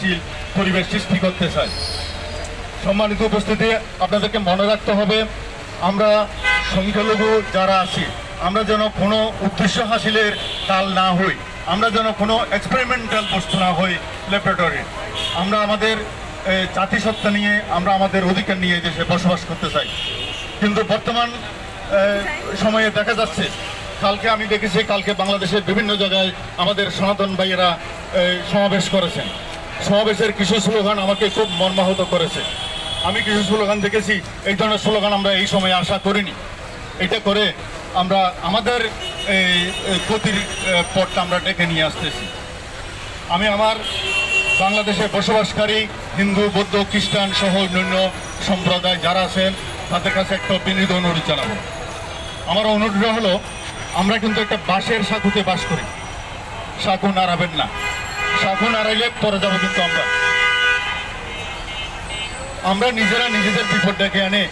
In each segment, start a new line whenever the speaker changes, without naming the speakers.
অস্থিতিশীল পরিবেশ সৃষ্টি করতে চায়। সম্মানিত উপস্থিতি, আপনাদেরকে মনে রাখতে হবে, আমরা সংখ্যালঘু যারা আছি আমরা যেন কোনো উদ্দেশ্য হাসিলের কাল না হই, আমরা যেন কোনো এক্সপেরিমেন্টাল বস্তু না হই ল্যাবরেটরি। আমরা আমাদের জাতিসত্তা নিয়ে, আমরা আমাদের অধিকার নিয়ে দেশে বসবাস করতে চাই। কিন্তু বর্তমান সময়ে দেখা যাচ্ছে, কালকে আমি দেখেছি, কালকে বাংলাদেশের বিভিন্ন জায়গায় আমাদের সনাতন ভাইয়েরা সমাবেশ করেছেন। সমাবেশের কিছু স্লোগান আমাকে খুব মর্মাহত করেছে। আমি কিছু স্লোগান দেখেছি, এই ধরনের স্লোগান আমরা এই সময়ে আশা করিনি। এটা করে আমরা আমাদের গতির পথটা আমরা ডেকে নিয়ে আসতেছি। আমি আমার বাংলাদেশে বসবাসকারী হিন্দু, বৌদ্ধ, খ্রিস্টান সহ অন্যান্য সম্প্রদায় যারা আছেন তাদের কাছে একটা বিনীত অনুরোধ জানাবো। আমার অনুরোধ হলো, আমরা কিন্তু একটা বাঁশের সাঁকুতে বাস করি, সাঁকু নাড়াবেন না। সাঁকু নাড়াইলে পরে যাবো কিন্তু আমরা নিজেরা নিজেদের বিপদ ডেকে আনে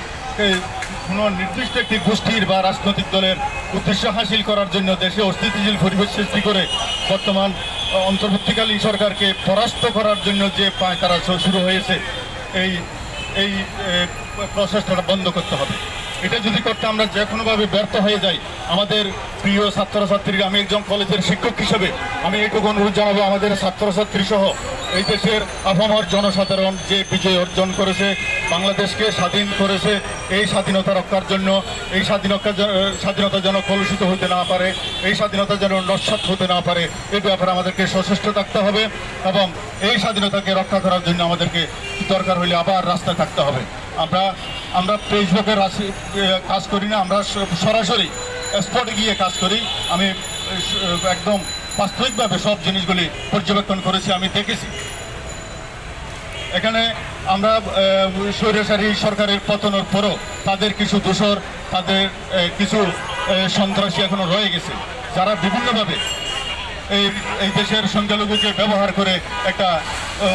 কোনো নির্দিষ্ট একটি গোষ্ঠীর বা রাজনৈতিক দলের উদ্দেশ্য হাসিল করার জন্য দেশে অস্থিতিশীল পরিবেশ সৃষ্টি করে বর্তমান অন্তর্বর্তীকালীন সরকারকে পরাস্ত করার জন্য যে পায়তারা শুরু হয়েছে, এই প্রচেষ্টাটা বন্ধ করতে হবে। এটা যদি করতে আমরা যে কোনোভাবে ব্যর্থ হয়ে যাই, আমাদের প্রিয় ছাত্রছাত্রীরা, আমি একজন কলেজের শিক্ষক হিসেবে আমি এইটুকু অনুরোধ জানাবো, আমাদের ছাত্রছাত্রী সহ এই দেশের আপামর জনসাধারণ যে বিজয় অর্জন করেছে, বাংলাদেশকে স্বাধীন করেছে, এই স্বাধীনতা রক্ষার জন্য, এই স্বাধীনতা যেন কলুষিত হতে না পারে, এই স্বাধীনতা যেন নস্যাৎ হতে না পারে, এই ব্যাপারে আমাদেরকে সচেষ্ট থাকতে হবে এবং এই স্বাধীনতাকে রক্ষা করার জন্য আমাদেরকে দরকার হলে আবার রাস্তায় থাকতে হবে। আমরা ফেসবুকে কাজ করি না, আমরা সরাসরি স্পটে গিয়ে কাজ করি। আমি একদম বাস্তবিকভাবে সব জিনিসগুলি পর্যবেক্ষণ করেছি, আমি দেখেছি। এখানে আমরা স্বৈরাচারী সরকারের পতনের পরও তাদের কিছু দোসর, তাদের কিছু সন্ত্রাসী এখনো রয়ে গেছে, যারা বিভিন্নভাবে এই দেশের সংখ্যালঘুকে ব্যবহার করে একটা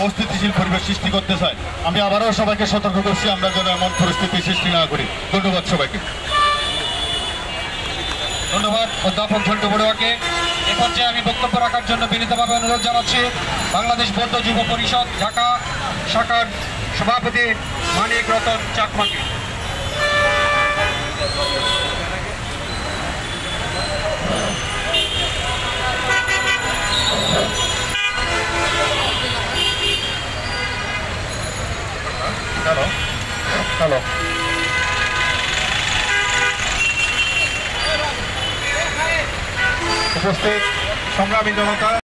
অস্থিতিশীল পরিবেশ সৃষ্টি করতে চায়। আমি আবারও সবাইকে সতর্ক করছি, আমরা যেন এমন পরিস্থিতি সৃষ্টি না করি। ধন্যবাদ সবাইকে।
ধন্যবাদ অধ্যাপক ঝন্টু বড়ুয়াকে। এ পর্যায়ে আমি বক্তব্য রাখার জন্য বিনীতভাবে অনুরোধ জানাচ্ছি বাংলাদেশ বৌদ্ধ যুব পরিষদ ঢাকা শাখার সভাপতি মানিক রতন চাকমাকে।
হ্যালো,
উপস্থিত সংগ্রামী জনতা,